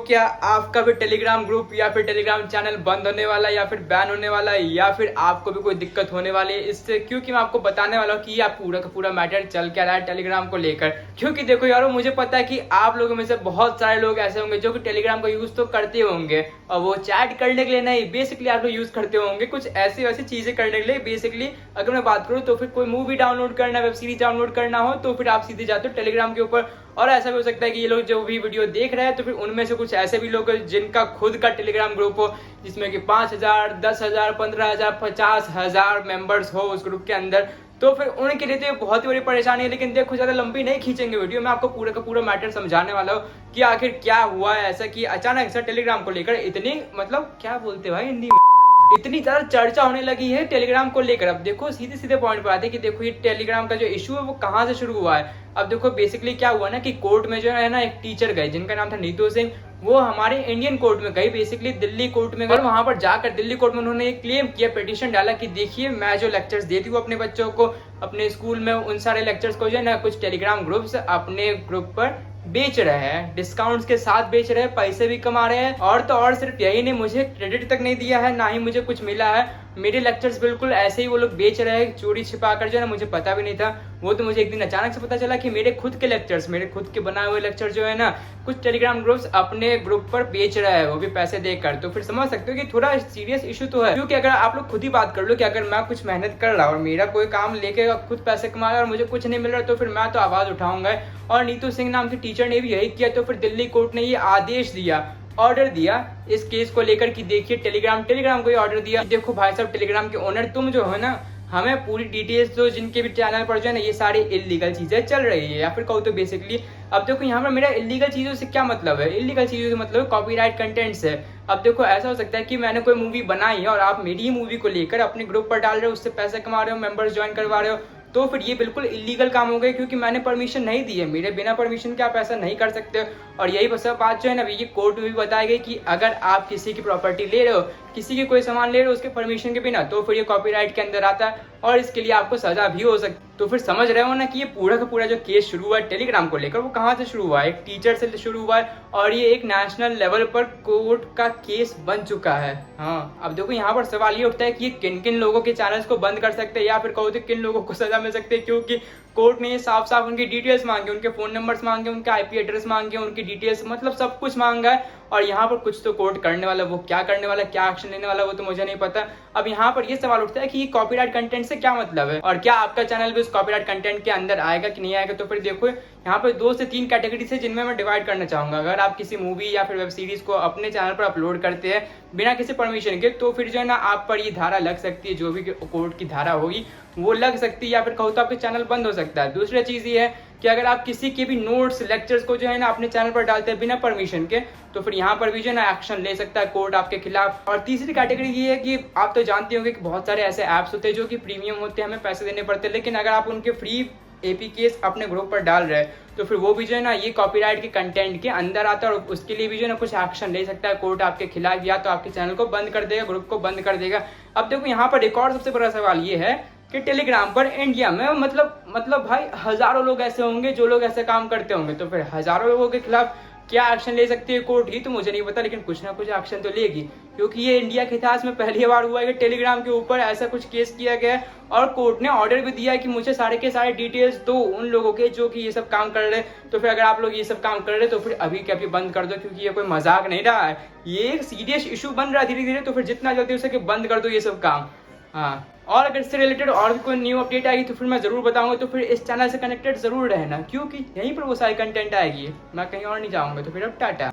क्या आपका भी टेलीग्राम ग्रुप या फिर टेलीग्राम चैनल बंद होने वाला है या फिर बैन होने वाला है या फिर आपको भी कोई दिक्कत होने वाली है इससे? क्योंकि मैं आपको बताने वाला हूँ कि आप पूरा का पूरा मैटर चल क्या रहा है टेलीग्राम को लेकर। क्योंकि देखो यारो, मुझे पता है कि आप लोगों में से बहुत सारे लोग ऐसे होंगे जो कि टेलीग्राम का यूज तो करते होंगे और वो चैट करने के लिए नहीं, बेसिकली आप लोग यूज करते होंगे कुछ ऐसी वैसी चीजें करने के लिए। बेसिकली अगर मैं बात करूँ तो फिर कोई मूवी डाउनलोड करना, वेब सीरीज डाउनलोड करना हो तो फिर आप सीधे जाते हो टेलीग्राम के ऊपर। और ऐसा भी हो सकता है कि ये लोग जो भी वीडियो देख रहे हैं तो फिर उनमें से कुछ ऐसे भी लोग जिनका खुद का टेलीग्राम ग्रुप हो जिसमें कि 5,000, 10,000, 15,000, 50,000 मेंबर्स हो उस ग्रुप के अंदर, तो फिर उनके लिए तो ये बहुत ही बड़ी परेशानी है। लेकिन देखो, ज्यादा लंबी नहीं खींचेंगे वीडियो, मैं आपको पूरा का पूरा मैटर समझाने वाला हूँ कि आखिर क्या हुआ है ऐसा कि अचानक से टेलीग्राम को लेकर इतनी, मतलब क्या बोलते भाई हिंदी में, इतनी ज्यादा चर्चा होने लगी है टेलीग्राम को लेकर। अब देखो सीधे सीधे पॉइंट पर आते हैं कि देखो ये टेलीग्राम का जो इशू है वो कहाँ से शुरू हुआ है। अब देखो बेसिकली क्या हुआ ना कि कोर्ट में जो है ना एक टीचर गए जिनका नाम था नीतू सिंह, वो हमारे इंडियन कोर्ट में गई, बेसिकली दिल्ली कोर्ट में गए। और वहां पर जाकर दिल्ली कोर्ट में उन्होंने एक क्लेम किया, पिटीशन डाला कि देखिए मैं जो लेक्चर्स देती हूँ अपने बच्चों को अपने स्कूल में, उन सारे लेक्चर्स को जो है ना कुछ टेलीग्राम ग्रुप्स अपने ग्रुप पर बेच रहे हैं, डिस्काउंट्स के साथ बेच रहे हैं, पैसे भी कमा रहे हैं। और तो और सिर्फ यही नहीं, मुझे क्रेडिट तक नहीं दिया है, ना ही मुझे कुछ मिला है। मेरे लेक्चर्स बिल्कुल ऐसे ही वो लोग बेच रहे हैं चोरी छिपा कर, जो है ना मुझे पता भी नहीं था। वो तो मुझे एक दिन अचानक से पता चला कि मेरे खुद के लेक्चर्स, मेरे खुद के बनाए हुए लेक्चर जो है ना कुछ टेलीग्राम ग्रुप्स अपने ग्रुप पर बेच रहा है, वो भी पैसे देकर। तो फिर समझ सकते हो कि थोड़ा सीरियस इशू तो है। क्योंकि अगर आप लोग खुद ही बात कर लो कि अगर मैं कुछ मेहनत कर रहा और मेरा कोई काम लेके खुद पैसे कमा रहा और मुझे कुछ नहीं मिल रहा तो फिर मैं तो आवाज उठाऊंगा। और नीतू सिंह नाम की टीचर ने भी यही किया। तो फिर दिल्ली कोर्ट ने ये आदेश दिया, ऑर्डर दिया इस केस को लेकर कि देखिए टेलीग्राम को ही ऑर्डर दिया, देखो भाई साहब टेलीग्राम के ओनर तुम जो है ना हमें पूरी डिटेल्स दो जिनके भी चैनल पर जो है ना ये सारी इलीगल चीजें चल रही है, या फिर कहूँ तो बेसिकली। अब देखो यहाँ पर मेरा इलीगल चीजों से क्या मतलब है, इलीगल चीजों से मतलब कॉपीराइट कंटेंट से। अब देखो ऐसा हो सकता है कि मैंने कोई मूवी बनाई है और आप मेरी ही मूवी को लेकर अपने ग्रुप पर डाल रहे हो, उससे पैसे कमा रहे हो, मेंबर्स ज्वाइन करवा रहे हो, तो फिर ये बिल्कुल इलीगल काम हो गया क्योंकि मैंने परमिशन नहीं दी है। मेरे बिना परमिशन के आप ऐसा नहीं कर सकते हो। और यही सब बात जो है ना ये कोर्ट में भी बताई गई कि अगर आप किसी की प्रॉपर्टी ले रहे हो, किसी की कोई सामान ले रहे हो उसके परमिशन के बिना, तो फिर ये कॉपीराइट के अंदर आता है और इसके लिए आपको सजा भी हो सकती है। तो फिर समझ रहे हो ना कि ये पूरा का पूरा जो केस शुरू हुआ है टेलीग्राम को लेकर वो कहाँ से शुरू हुआ है, एक टीचर से शुरू हुआ है और ये एक नेशनल लेवल पर कोर्ट का केस बन चुका है। हाँ, अब देखो यहाँ पर सवाल ये उठता है कि ये किन किन लोगों के चैनल्स को बंद कर सकते हैं या फिर कहो तो किन लोगों को सजा मिल सकती है। क्योंकि कोर्ट ने ये साफ साफ उनकी डिटेल्स मांगे, उनके फोन नंबर्स मांगे, उनके आईपी एड्रेस मांगे, उनकी डिटेल्स, मतलब सब कुछ मांगा है। और यहाँ पर कुछ तो कोर्ट करने वाला, वो क्या करने वाला, क्या एक्शन लेने वाला वो तो मुझे नहीं पता। अब यहाँ पर ये सवाल उठता है कि कॉपीराइट कंटेंट से क्या मतलब है और क्या आपका चैनल भी उस कॉपीराइट कंटेंट के अंदर आएगा कि नहीं आएगा। तो फिर देखो यहाँ पर 2 से 3 कैटेगरीज है जिनमें मैं डिवाइड करना चाहूंगा। अगर आप किसी मूवी या फिर वेब सीरीज को अपने चैनल पर अपलोड करते हैं बिना किसी परमिशन के, तो फिर जो है ना आप पर ये धारा लग सकती है, जो भी कोर्ट की धारा होगी वो लग सकती है, या फिर कहूँ तो आपके चैनल बंद हो सकता है। दूसरी चीज ये है कि अगर आप किसी के भी नोट्स, लेक्चर्स को जो है ना अपने चैनल पर डालते हैं बिना परमिशन के, तो फिर यहाँ पर भी जो है ना एक्शन ले सकता है कोर्ट आपके खिलाफ। और तीसरी कैटेगरी ये है कि आप तो जानते होंगे कि बहुत सारे ऐसे ऐप्स होते हैं जो कि प्रीमियम होते हैं, हमें पैसे देने पड़ते हैं, लेकिन अगर आप उनके फ्री एपीकेस अपने ग्रुप पर डाल रहे हैं तो फिर वो भी जो है ना ये कॉपीराइट के कंटेंट के अंदर आता है और उसके लिए भी जो है ना कुछ एक्शन ले सकता है कोर्ट आपके खिलाफ, या तो आपके चैनल को बंद कर देगा, ग्रुप को बंद कर देगा। अब देखो यहाँ पर एक और सबसे बड़ा सवाल ये है कि टेलीग्राम पर इंडिया में मतलब भाई हजारों लोग ऐसे होंगे जो लोग ऐसे काम करते होंगे, तो फिर हजारों लोगों के खिलाफ क्या एक्शन ले सकती है कोर्ट ही तो मुझे नहीं पता, लेकिन कुछ ना कुछ एक्शन तो लेगी। क्योंकि ये इंडिया के इतिहास में पहली बार हुआ है कि टेलीग्राम के ऊपर ऐसा कुछ केस किया गया है और कोर्ट ने ऑर्डर भी दिया है कि मुझे सारे के सारे डिटेल्स दो उन लोगों के जो कि ये सब काम कर रहे हैं। तो फिर अगर आप लोग ये सब काम कर रहे हैं तो फिर अभी के अभी बंद कर दो, क्योंकि ये कोई मजाक नहीं रहा है, ये एक सीरियस इशू बन रहा है धीरे धीरे। तो फिर जितना जल्दी हो सके बंद कर दो ये सब काम। हाँ, और अगर इससे रिलेटेड और भी कोई न्यू अपडेट आएगी तो फिर मैं जरूर बताऊंगा। तो फिर इस चैनल से कनेक्टेड जरूर रहना, क्योंकि यहीं पर वो सारी कंटेंट आएगी, मैं कहीं और नहीं जाऊंगा। तो फिर अब टाटा।